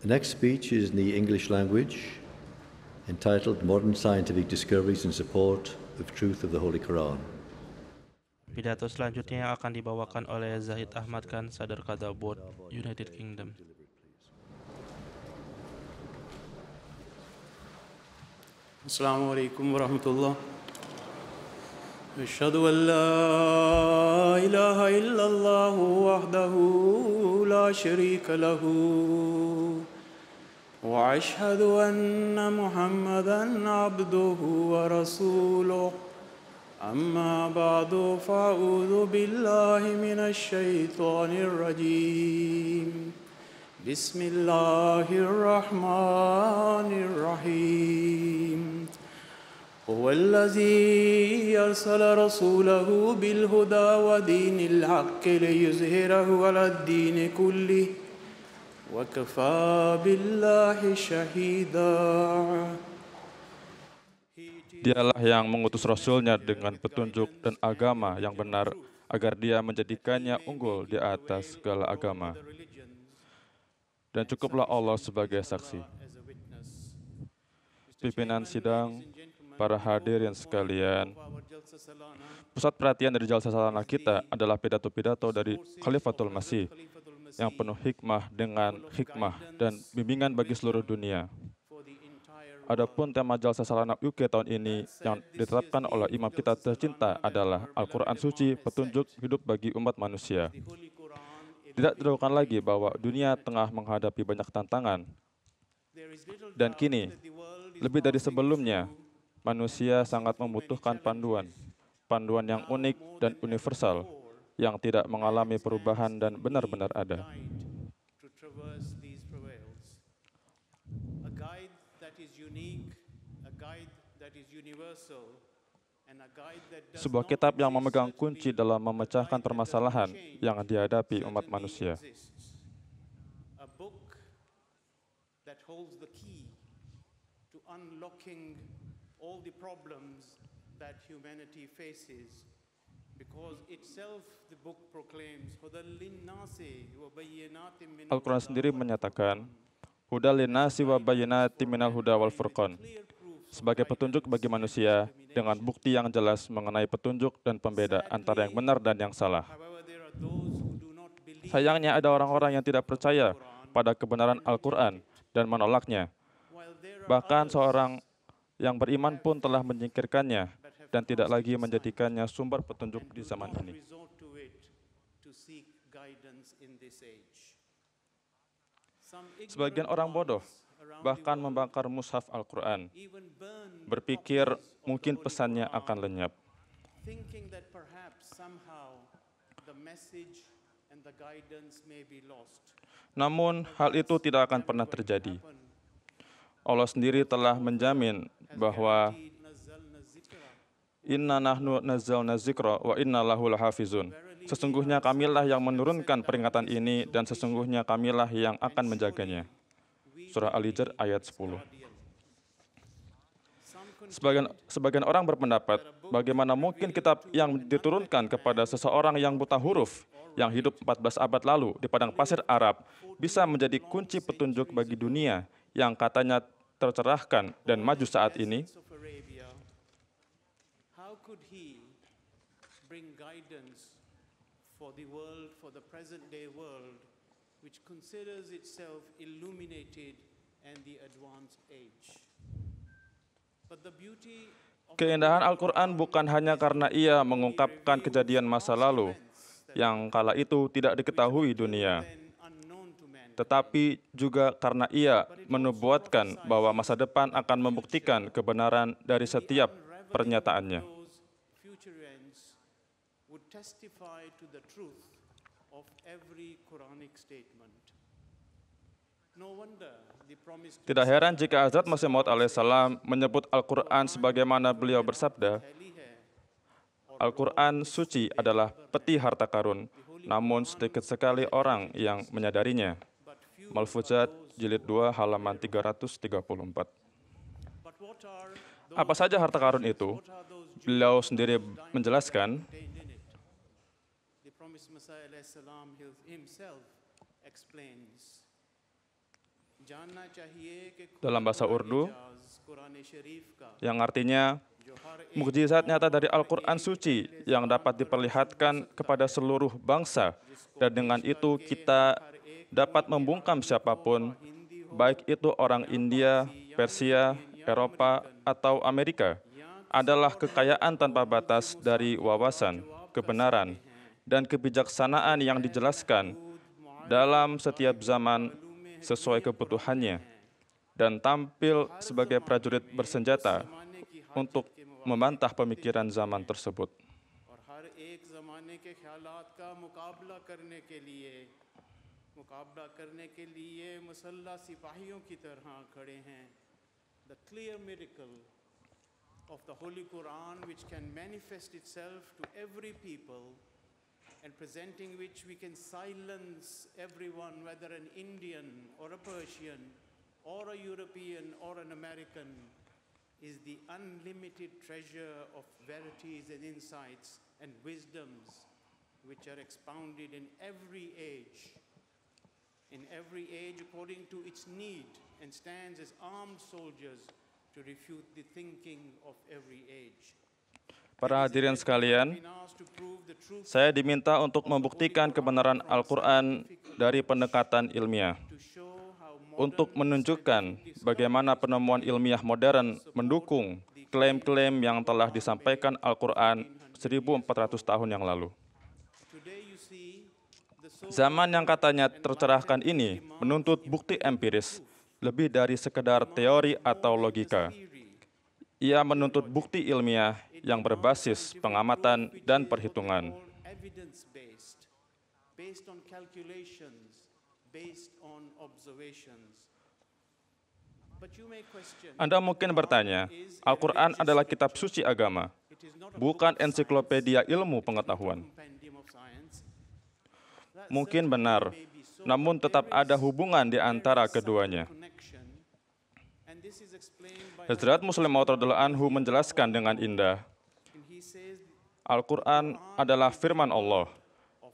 The next speech is in the English language, entitled Modern Scientific Discoveries in Support of Truth of the Holy Quran. Pidato selanjutnya yang akan dibawakan oleh Zahid Ahmad Khan, Sadar Qadha Board, United Kingdom. Assalamualaikum warahmatullah. Asyhadu an la ilaha illallah wahdahu la syarika lahu wa asyhadu anna Muhammadan abduhu wa rasuluh. Amma ba'du fa'udzu billahi minasy syaithanir rajim. Bismillahirrahmanirrahim. هو الذي أرسل رسوله بالهدى ودين الحق ليظهره على الدين كله وكفى بالله شهيدا. Dialah yang mengutus Rasul-Nya dengan petunjuk dan agama yang benar agar dia menjadikannya unggul di atas segala agama. Dan cukuplah Allah sebagai saksi. Pimpinan sidang, para hadirin sekalian, pusat perhatian dari Jalsa Salanah kita adalah pidato-pidato dari Khalifatul Masih yang penuh hikmah dengan hikmah dan bimbingan bagi seluruh dunia. Adapun tema Jalsa Salanah UK tahun ini yang ditetapkan oleh imam kita tercinta adalah Al-Quran Suci, petunjuk hidup bagi umat manusia. Tidak diragukan lagi bahwa dunia tengah menghadapi banyak tantangan. Dan kini, lebih dari sebelumnya, manusia sangat membutuhkan panduan yang unik dan universal, yang tidak mengalami perubahan dan benar-benar ada. Sebuah kitab yang memegang kunci dalam memecahkan permasalahan yang dihadapi umat manusia. All the problems that humanity faces, because itself the book proclaims hudal linnasi wa bayyinatin min Al-Quran sendiri menyatakan hudal linnasi wa bayyinatin minal huda wal furqan, sebagai petunjuk bagi manusia dengan bukti yang jelas mengenai petunjuk dan pembeda antara yang benar dan yang salah. Sayangnya ada orang-orang yang tidak percaya pada kebenaran Al-Quran dan menolaknya. Bahkan seorang yang beriman pun telah menyingkirkannya dan tidak lagi menjadikannya sumber petunjuk di zaman ini. Sebagian orang bodoh bahkan membakar mushaf Al-Quran, berpikir mungkin pesannya akan lenyap. Namun hal itu tidak akan pernah terjadi. Allah sendiri telah menjamin bahwa inna nahnu nazzalna dzikra wa inna lahu lahafizun. Sesungguhnya kamilah yang menurunkan peringatan ini dan sesungguhnya kamilah yang akan menjaganya. Surah Al-Hijr ayat 10. Sebagian orang berpendapat, bagaimana mungkin kitab yang diturunkan kepada seseorang yang buta huruf, yang hidup 14 abad lalu di padang pasir Arab, bisa menjadi kunci petunjuk bagi dunia yang katanya tercerahkan dan maju saat ini? How could he bring guidance for the world, for the present day world, which considers itself illuminated and the advanced age? But the beauty of Keindahan Al-Quran bukan hanya karena ia mengungkapkan kejadian masa lalu yang kala itu tidak diketahui dunia, tetapi juga karena ia menubuatkan bahwa masa depan akan membuktikan kebenaran dari setiap pernyataannya. Tidak heran jika Hazrat Masih Maud alaihissalam menyebut Al-Quran sebagaimana beliau bersabda, Al-Quran suci adalah peti harta karun, namun sedikit sekali orang yang menyadarinya. Malfuzat, jilid 2, halaman 334. Apa saja harta karun itu? Beliau sendiri menjelaskan, जानना चाहिए कि dalam bahasa Urdu, Quran शरीफ का yang artinya जो हर एक mukjizat nyata dari Al-Quran suci yang dapat diperlihatkan kepada seluruh bangsa, dan dengan itu kita dapat membungkam siapapun, baik itu orang India, Persia, Eropa, atau Amerika, adalah kekayaan tanpa batas dari wawasan, kebenaran, dan kebijaksanaan yang dijelaskan dalam setiap zaman sesuai kebutuhannya, dan tampil sebagai prajurit bersenjata untuk membantah pemikiran zaman tersebut. और हर एक ज़माने के ख्यालात का मुकाबला करने के लिए मुसल्लह सिपाहियों की तरह खड़े हैं. The clear miracle of the Holy Quran, which can manifest itself to every people, and presenting which we can silence everyone, whether an Indian or a Persian or a European or an American, is the unlimited treasure of verities and insights and wisdoms which are expounded in every age according to its need, and stands as armed soldiers to refute the thinking of every age. Para hadirin sekalian, saya diminta untuk membuktikan kebenaran Al-Quran dari pendekatan ilmiah, untuk menunjukkan bagaimana penemuan ilmiah modern mendukung klaim-klaim yang telah disampaikan Al-Quran 1400 tahun yang lalu. Zaman yang katanya tercerahkan ini menuntut bukti empiris lebih dari sekedar teori atau logika. Ia menuntut bukti ilmiah yang berbasis pengamatan dan perhitungan. Anda mungkin bertanya, Al-Quran adalah kitab suci agama, bukan ensiklopedia ilmu pengetahuan. Mungkin benar, namun tetap ada hubungan di antara keduanya. Hazrat Muslim Maud radhiyallahu anhu menjelaskan dengan indah, Al-Quran adalah firman Allah,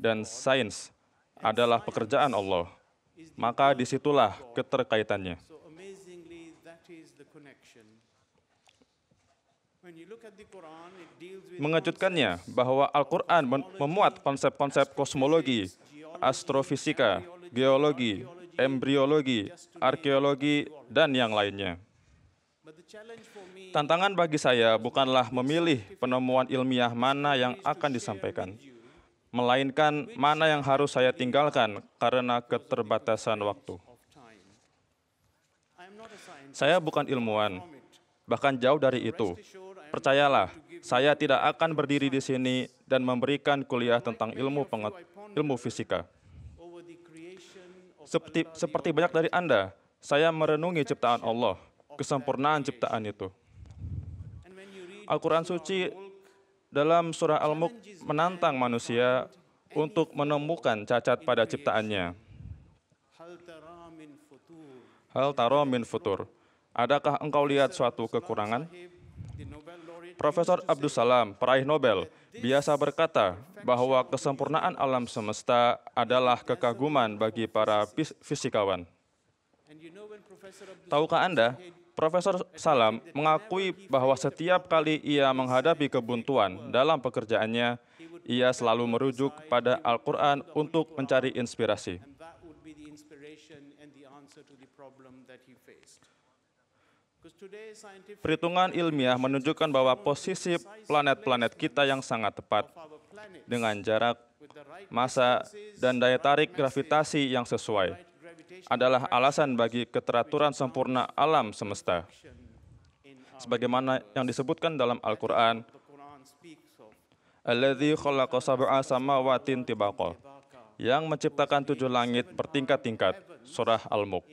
dan sains adalah pekerjaan Allah. Maka disitulah keterkaitannya. Mengejutkannya bahwa Al-Quran memuat konsep-konsep kosmologi, astrofisika, geologi, embriologi, arkeologi, dan yang lainnya. Tantangan bagi saya bukanlah memilih penemuan ilmiah mana yang akan disampaikan, melainkan mana yang harus saya tinggalkan karena keterbatasan waktu. Saya bukan ilmuwan, bahkan jauh dari itu. Percayalah, saya tidak akan berdiri di sini dan memberikan kuliah tentang ilmu fisika. Seperti banyak dari Anda, saya merenungi ciptaan Allah, kesempurnaan ciptaan itu. Al-Quran suci dalam surah Al-Mulk menantang manusia untuk menemukan cacat pada ciptaannya. Hal tara min futur. Adakah engkau lihat suatu kekurangan? Profesor Abdus Salam, peraih Nobel, biasa berkata bahwa kesempurnaan alam semesta adalah kekaguman bagi para fisikawan. Tahukah Anda, Profesor Salam mengakui bahwa setiap kali ia menghadapi kebuntuan dalam pekerjaannya, ia selalu merujuk pada Al-Quran untuk mencari inspirasi. Perhitungan ilmiah menunjukkan bahwa posisi planet-planet kita yang sangat tepat, dengan jarak, massa, dan daya tarik gravitasi yang sesuai, adalah alasan bagi keteraturan sempurna alam semesta. Sebagaimana yang disebutkan dalam Al-Quran, Alladzi khalaqa sab'a samawatin tibaqa, yang menciptakan 7 langit bertingkat-tingkat, surah Al-Mulk.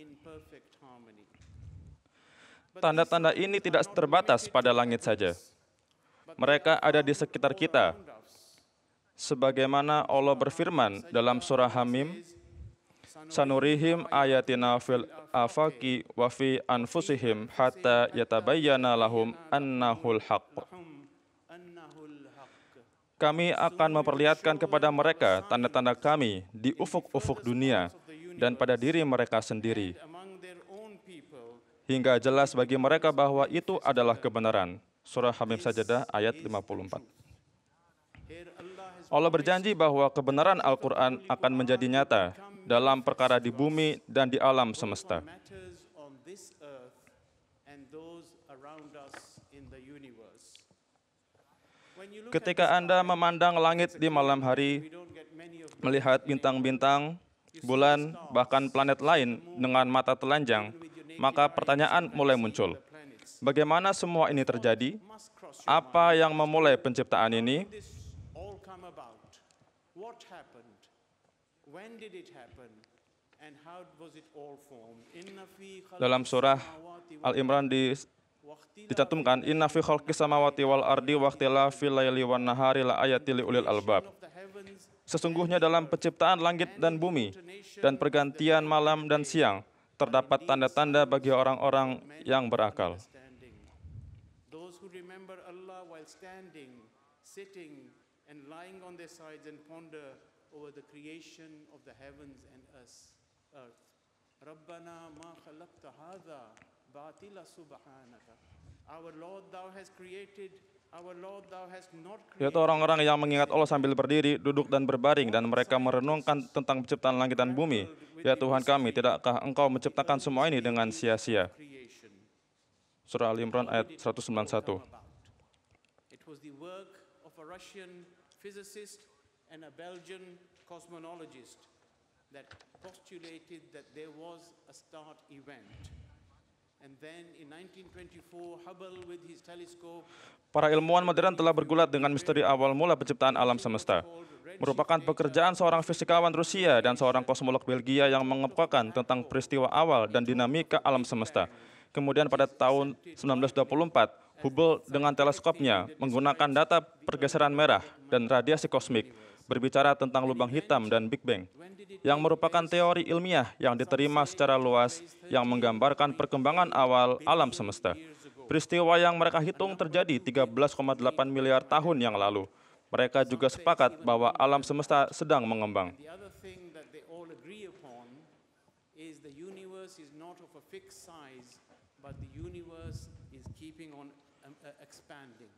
Tanda-tanda ini tidak terbatas pada langit saja. Mereka ada di sekitar kita. Sebagaimana Allah berfirman dalam surah Hamim, Sanurihim ayatina fil afaqi wa fi anfusihim hatta yatabayyana lahum annahul haqq. Kami akan memperlihatkan kepada mereka tanda-tanda kami di ufuk-ufuk dunia dan pada diri mereka sendiri, among their own people. hingga jelas bagi mereka bahwa itu adalah kebenaran. Surah Hamim Sajadah ayat 54. Here Allah has Allah berjanji bahwa kebenaran Al-Quran akan menjadi nyata dalam perkara di bumi dan di alam semesta. matters on this earth and those around us in the universe. When you look at Ketika Anda memandang langit di malam hari, we don't get many of melihat bintang-bintang, bulan, bahkan planet lain dengan mata telanjang, maka pertanyaan mulai muncul. planets. Bagaimana semua ini terjadi? Must cross Apa yang memulai penciptaan ini? this all come about. What happened? When did it happen? And how was it all formed? Inna fi Dalam surah Al-Imran dicantumkan, Inna fi khalqis samawati wal ardi waqtilafil laili wan nahari la ayatil liulil albab. the heavens Sesungguhnya dalam penciptaan langit dan bumi dan pergantian malam dan siang, terdapat tanda-tanda bagi orang-orang yang berakal. standing. Those who remember Allah while standing, sitting, and lying on their sides and ponder over the creation of the heavens and earth. Rabbana ma khalaqta hadha batila subhanaka. Our Lord, Thou hast created. Our Lord, Thou hast not Yaitu created. orang-orang yang mengingat Allah sambil berdiri, duduk dan berbaring, dan mereka merenungkan tentang penciptaan langit dan bumi. Ya Tuhan kami, tidakkah Engkau menciptakan semua ini dengan sia-sia? Creation. Surah Al-Imran ayat 191. It was the work of a Russian physicist and a Belgian cosmologist that postulated that there was a start event. And then in 1924, Hubble with his telescope Para ilmuwan modern telah bergulat dengan misteri awal mula penciptaan alam semesta. Merupakan pekerjaan seorang fisikawan Rusia dan seorang kosmolog Belgia yang mengemukakan tentang peristiwa awal dan dinamika alam semesta. Kemudian pada tahun 1924, Hubble dengan teleskopnya menggunakan data pergeseran merah dan radiasi kosmik berbicara tentang lubang hitam dan Big Bang, yang merupakan teori ilmiah yang diterima secara luas yang menggambarkan perkembangan awal alam semesta. Peristiwa yang mereka hitung terjadi 13,8 miliar tahun yang lalu. Mereka juga sepakat bahwa alam semesta sedang mengembang. The other thing that they all agree upon is the universe is not of a fixed size, but the universe is keeping on expanding.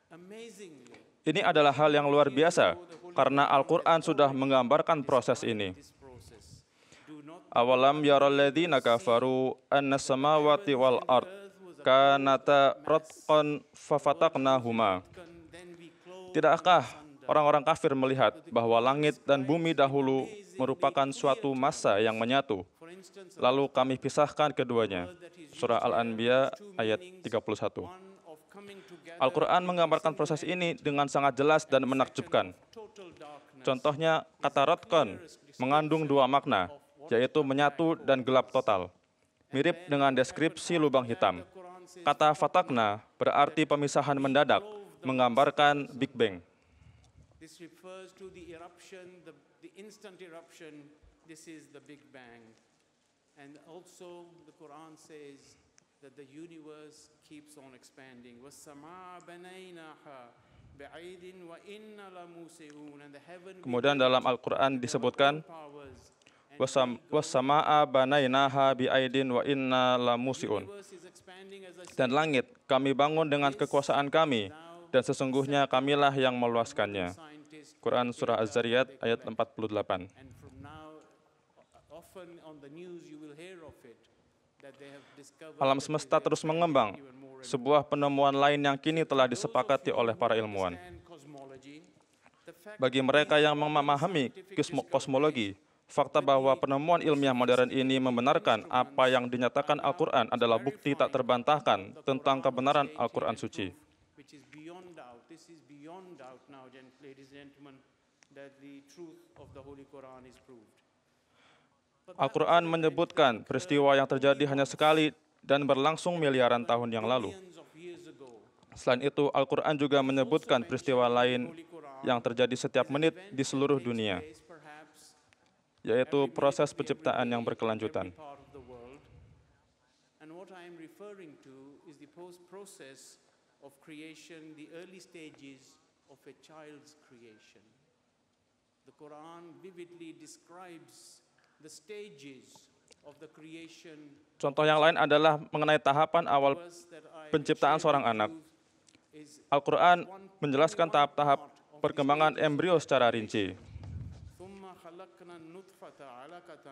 Amazingly, Ini adalah hal yang luar biasa, karena Al-Quran sudah menggambarkan proses ini. this process. Do not Awalam yaral ladzina kafaru anna samawati wal ard kanata ratqan fafataqnahuma. then we close. Tidakkah orang-orang kafir melihat bahwa langit dan bumi dahulu merupakan suatu massa yang menyatu, For instance, lalu kami pisahkan keduanya. Surah Al-Anbiya ayat 31. one of coming together, Al-Quran menggambarkan proses ini dengan sangat jelas dan menakjubkan. total darkness. Contohnya, kata rotqon mengandung dua makna, yaitu menyatu dan gelap total. Mirip dengan deskripsi lubang hitam. Kata fatakna berarti pemisahan mendadak, menggambarkan Big Bang. This refers to the eruption, the instant eruption. This is the Big Bang. And also the Quran says that the universe keeps on expanding. وَالسَّمَاءَ بَنَيْنَاهَا بِعَيْدٍ وَإِنَّا لَمُوسِعُونَ. And the heaven Kemudian dalam Al-Quran disebutkan, powers. wassama'a banainaha bi'aidin wa inna lamusiun. Universe is expanding as I said. Dan langit kami bangun dengan kekuasaan kami, dan sesungguhnya kamilah yang meluaskannya. Scientists, Quran Surah Az-Zariyat ayat 48. and from now, often on the news you will hear of it, that they have discovered Alam that semesta they terus expand mengembang, even more and sebuah penemuan lain yang kini telah disepakati oleh para ilmuwan. understand cosmology. The fact Bagi mereka yang memahami kosmologi, fakta bahwa penemuan ilmiah modern ini membenarkan apa yang dinyatakan Al-Quran adalah bukti tak terbantahkan tentang kebenaran Al-Quran suci. which is beyond doubt, this is beyond doubt now, ladies and gentlemen, that the truth of the Holy Quran is proved. Al-Quran menyebutkan peristiwa yang terjadi hanya sekali dan berlangsung miliaran tahun yang lalu. Millions of years ago, Selain itu, Al-Quran juga menyebutkan peristiwa lain yang terjadi setiap menit di seluruh dunia, is perhaps yaitu proses penciptaan yang berkelanjutan. part of the world. And what I am referring to is the process of creation, the early stages of a child's creation. The Quran vividly describes the stages of the creation. Contoh yang lain adalah mengenai tahapan awal Verse that I penciptaan shared seorang with anak. you is Al-Quran menjelaskan tahap-tahap perkembangan embrio secara rinci. ثُمَّ خَلَقْنَا النُّطْفَةَ عَلَقَةً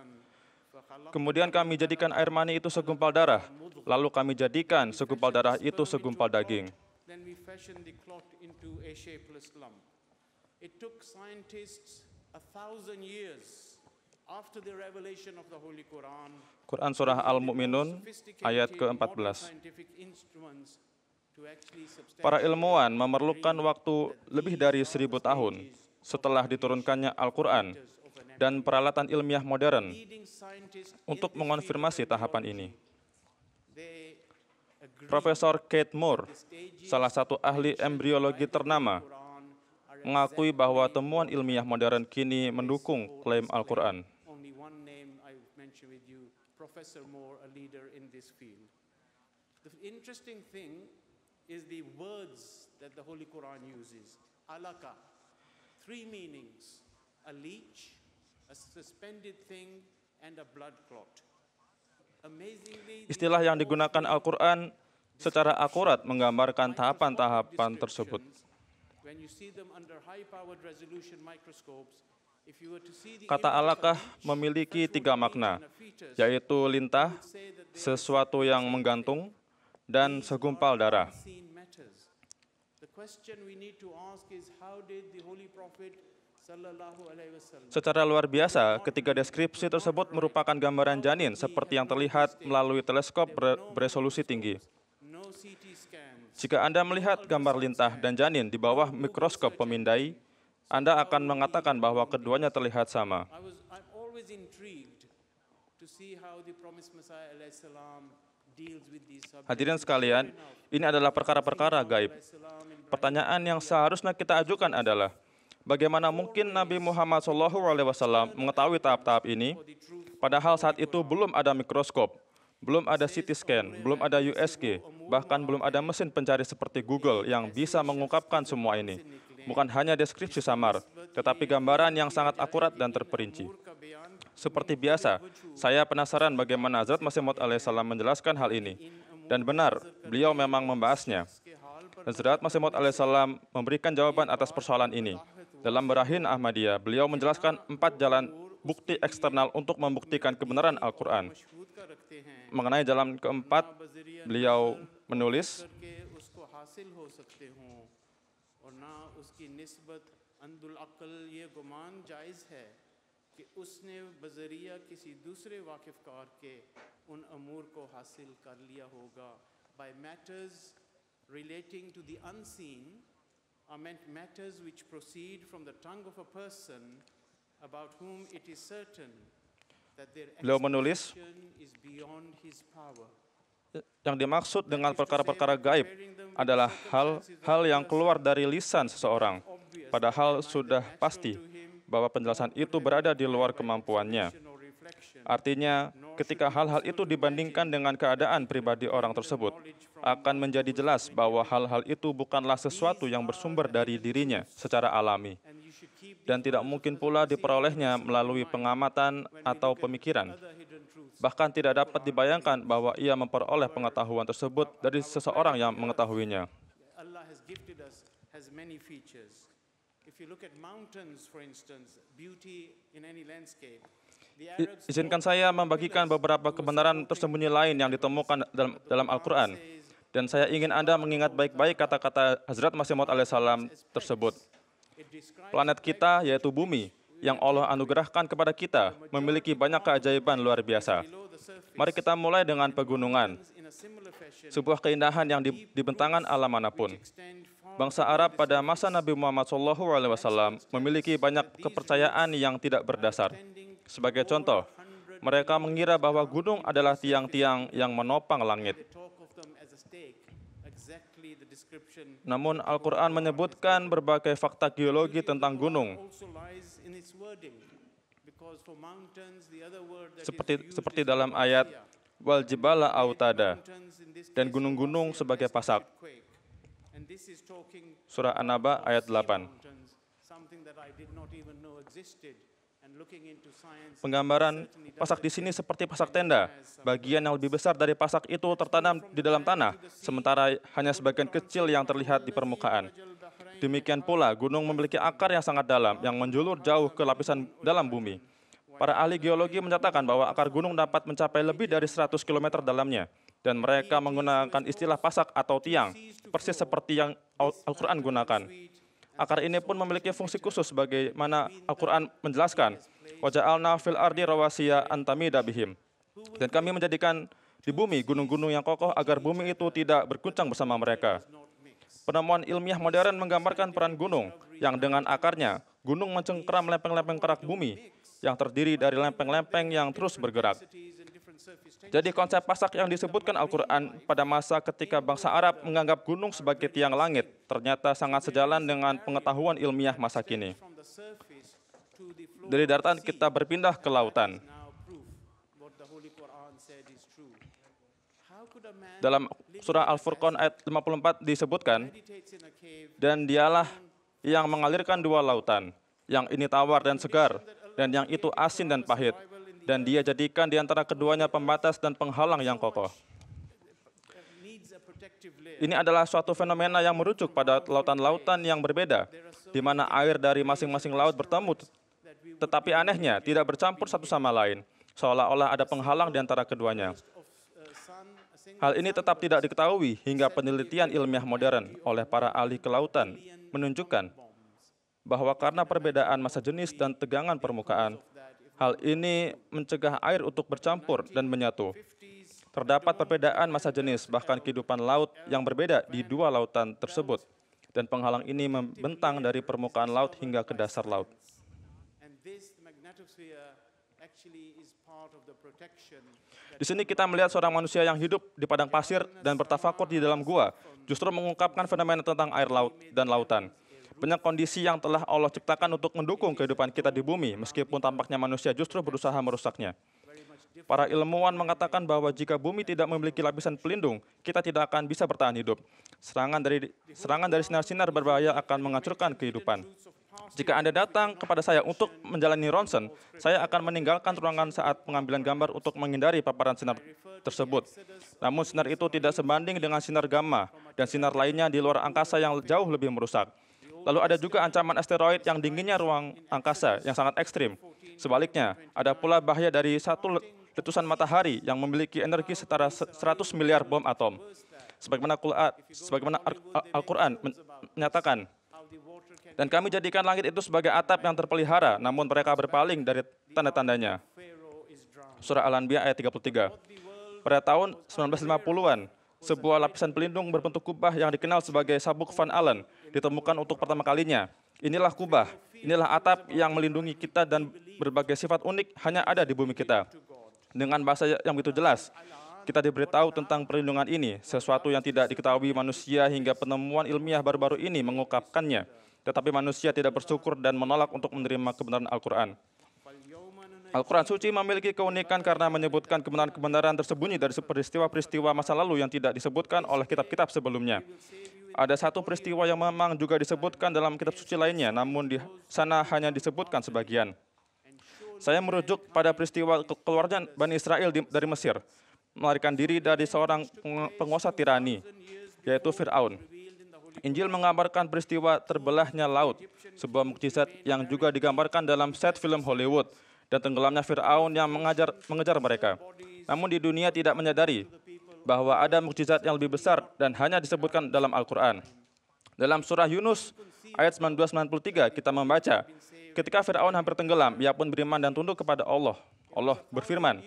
فَخَلَقْنَا Kemudian kami jadikan air mani itu segumpal darah, lalu kami jadikan segumpal darah itu segumpal daging. Then we fashioned the clot into a shapeless lump. It took scientists 1,000 years after the revelation of the Holy Quran. Quran Surah Al-Mu'minun ayat ke-14. Para ilmuwan memerlukan waktu lebih dari 1.000 tahun setelah diturunkannya Al-Quran dan peralatan ilmiah modern untuk mengonfirmasi tahapan ini. Profesor Kate Moore, salah satu ahli embriologi ternama, mengakui bahwa temuan ilmiah modern kini mendukung klaim Al-Quran. Only one name I mentioned with you, Professor Moore, a leader in this field. The interesting thing is the words that the Holy Quran uses. Alaka, 3 meanings: a leech, a suspended thing, and a blood clot. Amazingly, Istilah yang digunakan Al-Quran secara akurat menggambarkan tahapan-tahapan tersebut. when you see them under high-powered resolution microscopes, if you were to see the Kata alakah memiliki 3 makna, yaitu lintah, sesuatu yang menggantung, dan segumpal darah. unseen matters. The question we need to ask is, how did the Holy Prophet sallallahu alaihi wasallam Secara luar biasa, ketiga deskripsi tersebut merupakan gambaran janin seperti yang terlihat melalui teleskop beresolusi tinggi. no CT scans, Jika Anda melihat gambar lintah dan janin di bawah mikroskop pemindai, Anda akan mengatakan bahwa keduanya terlihat sama. I'm always intrigued to see how the promised Messiah alaihi salam deals with these subjects. Hadirin sekalian, ini adalah perkara-perkara gaib. Pertanyaan yang seharusnya kita ajukan adalah, bagaimana mungkin Nabi Muhammad SAW mengetahui tahap-tahap ini, padahal saat itu belum ada mikroskop, belum ada CT scan, belum ada USG, bahkan belum ada mesin pencari seperti Google yang bisa mengungkapkan semua ini. Bukan hanya deskripsi samar, tetapi gambaran yang sangat akurat dan terperinci. Seperti biasa, saya penasaran bagaimana Hazrat Masih Maud alaihissalam menjelaskan hal ini. Dan benar, beliau memang membahasnya. Hazrat Masih Maud alaihissalam memberikan jawaban atas persoalan ini. Dalam Barahin Ahmadiyah, beliau menjelaskan 4 jalan bukti eksternal untuk membuktikan kebenaran Al-Quran. Mengenai jalan keempat, beliau menulis, और ना उसकी निस्बत अंदुल अक्ल ये गुमान जायज़ है कि उसने बज़रिया किसी दूसरे वाकिफ़कार के उन अमूर को हासिल कर लिया होगा. By matters relating to the unseen are meant matters which proceed from the tongue of a person about whom it is certain that their beliau menulis, expression is beyond his power. yang dimaksud dengan perkara-perkara gaib adalah hal-hal yang keluar dari lisan seseorang, padahal sudah pasti bahwa penjelasan itu berada di luar kemampuannya. Artinya, ketika hal-hal itu dibandingkan dengan keadaan pribadi orang tersebut, akan menjadi jelas bahwa hal-hal itu bukanlah sesuatu yang bersumber dari dirinya secara alami, dan tidak mungkin pula diperolehnya melalui pengamatan atau pemikiran. Bahkan tidak dapat dibayangkan bahwa ia memperoleh pengetahuan tersebut dari seseorang yang mengetahuinya. Allah has gifted us has many features. If you look at mountains, for instance, beauty in any landscape. Izinkan saya membagikan beberapa kebenaran tersembunyi lain yang ditemukan dalam Al-Quran. Dan saya ingin Anda mengingat baik-baik kata-kata Hazrat Masih Maud alaihissalam tersebut. Planet kita, yaitu bumi, yang Allah anugerahkan kepada kita, memiliki banyak keajaiban luar biasa. Mari kita mulai dengan pegunungan, sebuah keindahan yang dibentangan alam manapun. Bangsa Arab pada masa Nabi Muhammad SAW memiliki banyak kepercayaan yang tidak berdasar. Sebagai contoh, mereka mengira bahwa gunung adalah tiang-tiang yang menopang langit. Namun Al-Quran menyebutkan berbagai fakta geologi tentang gunung. Seperti dalam ayat wal jibala autada, dan gunung-gunung sebagai pasak. Surah An-Naba ayat 8. Penggambaran pasak di sini seperti pasak tenda. Bagian yang lebih besar dari pasak itu tertanam di dalam tanah, sementara hanya sebagian kecil yang terlihat di permukaan. Demikian pula, gunung memiliki akar yang sangat dalam, yang menjulur jauh ke lapisan dalam bumi. Para ahli geologi menyatakan bahwa akar gunung dapat mencapai lebih dari 100 km dalamnya, dan mereka menggunakan istilah pasak atau tiang, persis seperti yang Al-Quran gunakan. Akar ini pun memiliki fungsi khusus sebagaimana Al-Quran menjelaskan, "Waja'alna fil ardi rawasiya an tamida bihim." Dan kami menjadikan di bumi gunung-gunung yang kokoh agar bumi itu tidak berguncang bersama mereka. Penemuan ilmiah modern menggambarkan peran gunung, yang dengan akarnya, gunung mencengkeram lempeng-lempeng kerak bumi, yang terdiri dari lempeng-lempeng yang terus bergerak. Jadi konsep pasak yang disebutkan Al-Quran pada masa ketika bangsa Arab menganggap gunung sebagai tiang langit, ternyata sangat sejalan dengan pengetahuan ilmiah masa kini. Dari daratan kita berpindah ke lautan. Dalam surah Al-Furqan ayat 54 disebutkan, "Dan dialah yang mengalirkan dua lautan, yang ini tawar dan segar, dan yang itu asin dan pahit, dan dia jadikan di antara keduanya pembatas dan penghalang yang kokoh." Ini adalah suatu fenomena yang merujuk pada lautan-lautan yang berbeda, di mana air dari masing-masing laut bertemu, tetapi anehnya tidak bercampur satu sama lain, seolah-olah ada penghalang di antara keduanya. Hal ini tetap tidak diketahui hingga penelitian ilmiah modern oleh para ahli kelautan menunjukkan bahwa karena perbedaan massa jenis dan tegangan permukaan, hal ini mencegah air untuk bercampur dan menyatu. Terdapat perbedaan massa jenis, bahkan kehidupan laut yang berbeda di dua lautan tersebut, dan penghalang ini membentang dari permukaan laut hingga ke dasar laut. Di sini kita melihat seorang manusia yang hidup di padang pasir dan bertafakur di dalam gua, justru mengungkapkan fenomena tentang air laut dan lautan. Banyak kondisi yang telah Allah ciptakan untuk mendukung kehidupan kita di bumi, meskipun tampaknya manusia justru berusaha merusaknya. Para ilmuwan mengatakan bahwa jika bumi tidak memiliki lapisan pelindung, kita tidak akan bisa bertahan hidup. Serangan dari sinar-sinar berbahaya akan menghancurkan kehidupan. Jika Anda datang kepada saya untuk menjalani ronsen, saya akan meninggalkan ruangan saat pengambilan gambar untuk menghindari paparan sinar tersebut. Namun sinar itu tidak sebanding dengan sinar gamma dan sinar lainnya di luar angkasa yang jauh lebih merusak. Lalu ada juga ancaman asteroid yang dinginnya ruang angkasa yang sangat ekstrim. Sebaliknya, ada pula bahaya dari satu letusan matahari yang memiliki energi setara 100 miliar bom atom. Sebagaimana Al-Quran menyatakan, "Dan kami jadikan langit itu sebagai atap yang terpelihara, namun mereka berpaling dari tanda-tandanya." Surah Al-Anbiya ayat 33. Pada tahun 1950-an, sebuah lapisan pelindung berbentuk kubah yang dikenal sebagai sabuk Van Allen ditemukan untuk pertama kalinya. Inilah kubah, inilah atap yang melindungi kita dan berbagai sifat unik hanya ada di bumi kita. Dengan bahasa yang begitu jelas, kita diberitahu tentang perlindungan ini, sesuatu yang tidak diketahui manusia hingga penemuan ilmiah baru-baru ini mengungkapkannya. Tetapi manusia tidak bersyukur dan menolak untuk menerima kebenaran Al-Quran. Al-Quran suci memiliki keunikan karena menyebutkan kebenaran-kebenaran tersembunyi dari peristiwa-peristiwa masa lalu yang tidak disebutkan oleh kitab-kitab sebelumnya. Ada satu peristiwa yang memang juga disebutkan dalam kitab suci lainnya, namun di sana hanya disebutkan sebagian. Saya merujuk pada peristiwa keluarnya Bani Israel dari Mesir, melarikan diri dari seorang penguasa tirani, yaitu Fir'aun. Injil menggambarkan peristiwa terbelahnya laut, sebuah mukjizat yang juga digambarkan dalam set film Hollywood, dan tenggelamnya Fir'aun yang mengejar mereka. Namun di dunia tidak menyadari bahwa ada mukjizat yang lebih besar dan hanya disebutkan dalam Al-Quran. Dalam surah Yunus ayat 92-93 kita membaca, ketika Fir'aun hampir tenggelam, ia pun beriman dan tunduk kepada Allah. Allah berfirman,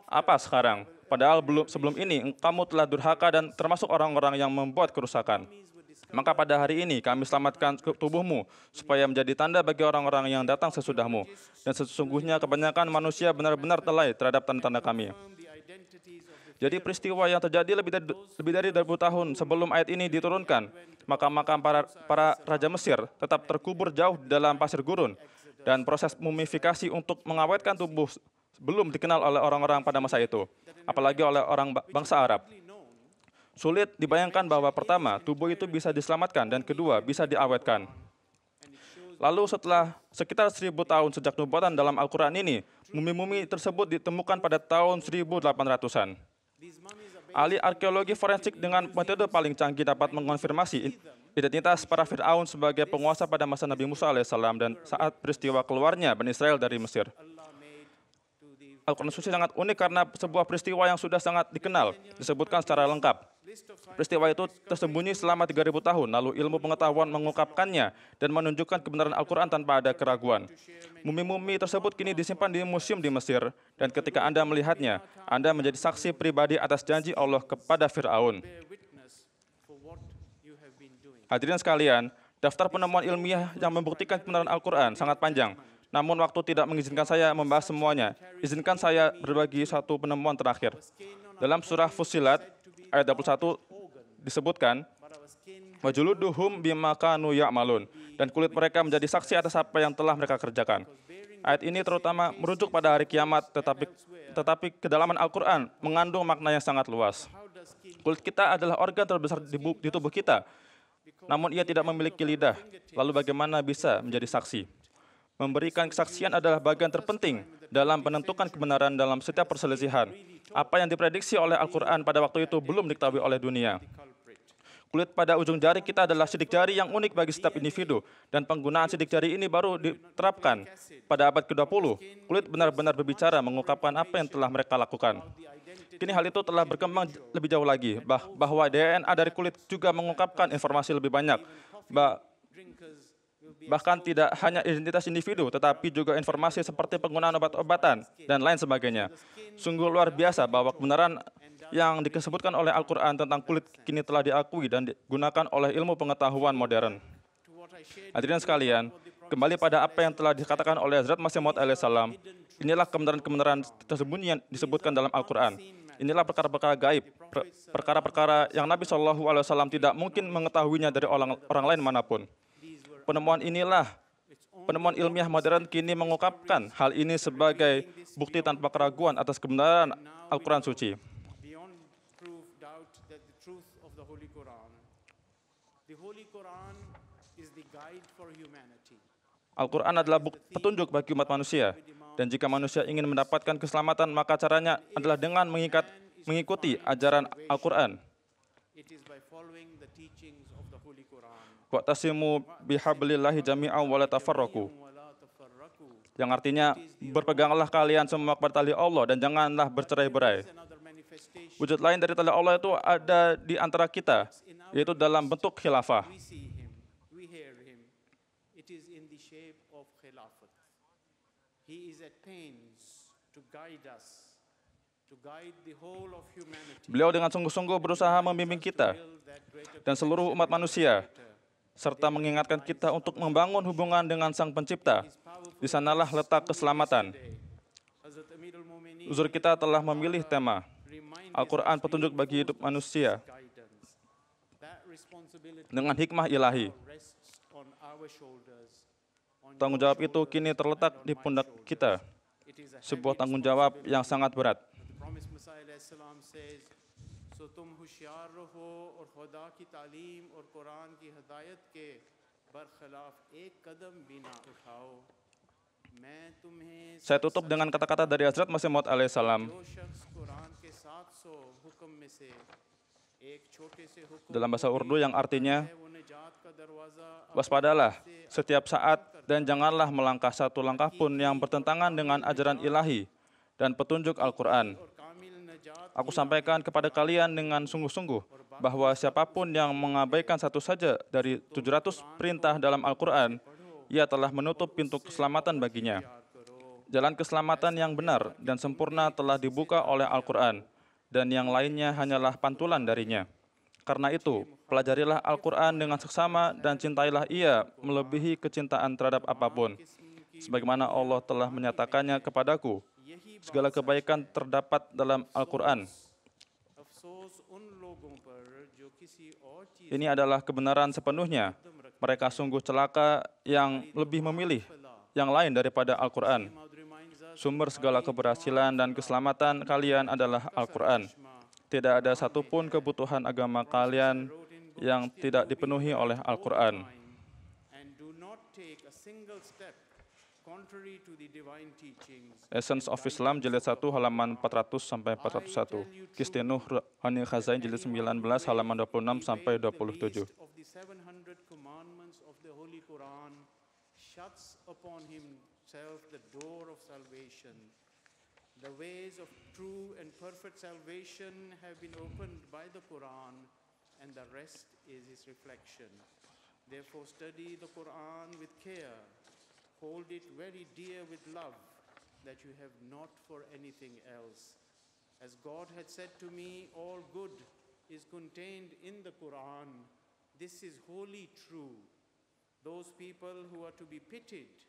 "Apa sekarang? Padahal sebelum ini kamu telah durhaka dan termasuk orang-orang yang membuat kerusakan. Maka pada hari ini kami selamatkan tubuhmu supaya menjadi tanda bagi orang-orang yang datang sesudahmu. Dan sesungguhnya kebanyakan manusia benar-benar lalai terhadap tanda-tanda kami." Jadi peristiwa yang terjadi lebih dari 2000 tahun sebelum ayat ini diturunkan, makam-makam para raja Mesir tetap terkubur jauh dalam pasir gurun, dan proses mumifikasi untuk mengawetkan tubuh belum dikenal oleh orang-orang pada masa itu, apalagi oleh orang bangsa Arab. Sulit dibayangkan bahwa pertama, tubuh itu bisa diselamatkan, dan kedua, bisa diawetkan. Lalu setelah sekitar 1000 tahun sejak nubuatan dalam Al-Quran ini, mumi-mumi tersebut ditemukan pada tahun 1800-an. Ahli arkeologi forensik dengan metode paling canggih dapat mengonfirmasi identitas para Fir'aun sebagai penguasa pada masa Nabi Musa alaihissalam dan saat peristiwa keluarnya Bani Israel dari Mesir. Al-Quran Suci sangat unik karena sebuah peristiwa yang sudah sangat dikenal, disebutkan secara lengkap. Peristiwa itu tersembunyi selama 3000 tahun, lalu ilmu pengetahuan mengungkapkannya dan menunjukkan kebenaran Al-Quran tanpa ada keraguan. Mumi-mumi tersebut kini disimpan di museum di Mesir, dan ketika Anda melihatnya, Anda menjadi saksi pribadi atas janji Allah kepada Fir'aun. Hadirin sekalian, daftar penemuan ilmiah yang membuktikan kebenaran Al-Quran sangat panjang. Namun waktu tidak mengizinkan saya membahas semuanya. Izinkan saya berbagi satu penemuan terakhir. Dalam surah Fussilat, ayat 21 disebutkan, "Wajuluduhum bima kanu ya'malun," dan kulit mereka menjadi saksi atas apa yang telah mereka kerjakan. Ayat ini terutama merujuk pada hari kiamat, tetapi kedalaman Al-Quran mengandung makna yang sangat luas. Kulit kita adalah organ terbesar di tubuh kita, namun ia tidak memiliki lidah. Lalu bagaimana bisa menjadi saksi? Memberikan kesaksian adalah bagian terpenting dalam menentukan kebenaran dalam setiap perselisihan. Apa yang diprediksi oleh Al-Quran pada waktu itu belum diketahui oleh dunia. Kulit pada ujung jari kita adalah sidik jari yang unik bagi setiap individu, dan penggunaan sidik jari ini baru diterapkan pada abad ke-20. Kulit benar-benar berbicara, mengungkapkan apa yang telah mereka lakukan. Kini hal itu telah berkembang lebih jauh lagi, bahwa DNA dari kulit juga mengungkapkan informasi lebih banyak. Bahkan tidak hanya identitas individu, tetapi juga informasi seperti penggunaan obat-obatan dan lain sebagainya. Sungguh luar biasa bahwa kebenaran yang disebutkan oleh Al-Quran tentang kulit kini telah diakui dan digunakan oleh ilmu pengetahuan modern. Hadirin sekalian, kembali pada apa yang telah dikatakan oleh Hazrat Masih Maud alaihissalam, inilah kebenaran-kebenaran tersembunyi yang disebutkan dalam Al-Quran. Inilah perkara-perkara gaib, perkara-perkara yang Nabi SAW tidak mungkin mengetahuinya dari orang lain manapun. Penemuan ilmiah modern kini mengungkapkan hal ini sebagai bukti tanpa keraguan atas kebenaran Al-Quran Suci. Al-Quran adalah petunjuk bagi umat manusia, dan jika manusia ingin mendapatkan keselamatan, maka caranya adalah dengan mengikuti ajaran Al-Quran. Wa'tasimu bihablillahi jami'an wa la tafarraqu. Yang artinya, berpeganglah kalian semua kepada tali Allah dan janganlah bercerai-berai. Wujud lain dari tali Allah itu ada di antara kita, yaitu dalam bentuk khilafah. Beliau dengan sungguh-sungguh berusaha membimbing kita dan seluruh umat manusia, serta mengingatkan kita untuk membangun hubungan dengan Sang Pencipta. Di sanalah letak keselamatan. Uzur kita telah memilih tema Al-Quran petunjuk bagi hidup manusia dengan hikmah ilahi. Tanggung jawab itu kini terletak di pundak kita, sebuah tanggung jawab yang sangat berat. Saya tutup dengan kata-kata dari Hazrat Masih Maud alaihissalam dalam bahasa Urdu yang artinya, waspadalah setiap saat dan janganlah melangkah satu langkah pun yang bertentangan dengan ajaran ilahi dan petunjuk Al-Quran. Aku sampaikan kepada kalian dengan sungguh-sungguh bahwa siapapun yang mengabaikan satu saja dari 700 perintah dalam Al-Quran, ia telah menutup pintu keselamatan baginya. Jalan keselamatan yang benar dan sempurna telah dibuka oleh Al-Quran, dan yang lainnya hanyalah pantulan darinya. Karena itu, pelajarilah Al-Quran dengan seksama dan cintailah ia melebihi kecintaan terhadap apapun. Sebagaimana Allah telah menyatakannya kepadaku, segala kebaikan terdapat dalam Al-Quran. Ini adalah kebenaran sepenuhnya. Mereka sungguh celaka yang lebih memilih yang lain daripada Al-Quran. Sumber segala keberhasilan dan keselamatan kalian adalah Al-Quran. Tidak ada satupun kebutuhan agama kalian yang tidak dipenuhi oleh Al-Quran. take a single step contrary to the divine teachings. Essence of Islam jilid 1 halaman 400 sampai 401. Kistenuh Hani Khazain jilid 19 halaman 26 sampai 27. Of the 700 commandments of the Holy Quran shuts upon himself the door of salvation. The ways of true and perfect salvation have been opened by the Quran, and the rest is his reflection. Therefore, study the Quran with care. Hold it very dear with love, that you have not for anything else. As God had said to me, all good is contained in the Quran. This is wholly true. Those people who are to be pitied,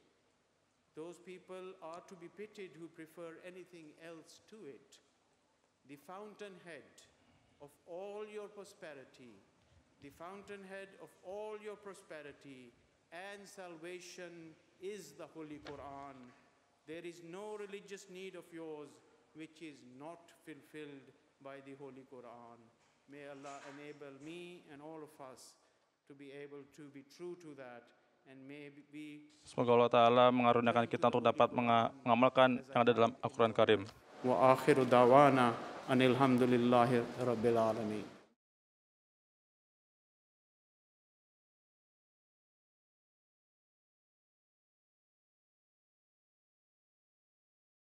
those people are to be pitied who prefer anything else to it. The fountainhead of all your prosperity, the fountainhead of all your prosperity and salvation is the Holy Quran. There is no religious need of yours which is not fulfilled by the Holy Quran. May Allah enable me and all of us to be able to be true to that, and may we. Semoga Allah Ta'ala mengaruniakan kita untuk dapat mengamalkan yang ada dalam Al-Quran Karim. Wa akhiru dawana anil hamdulillahi rabbil alamin.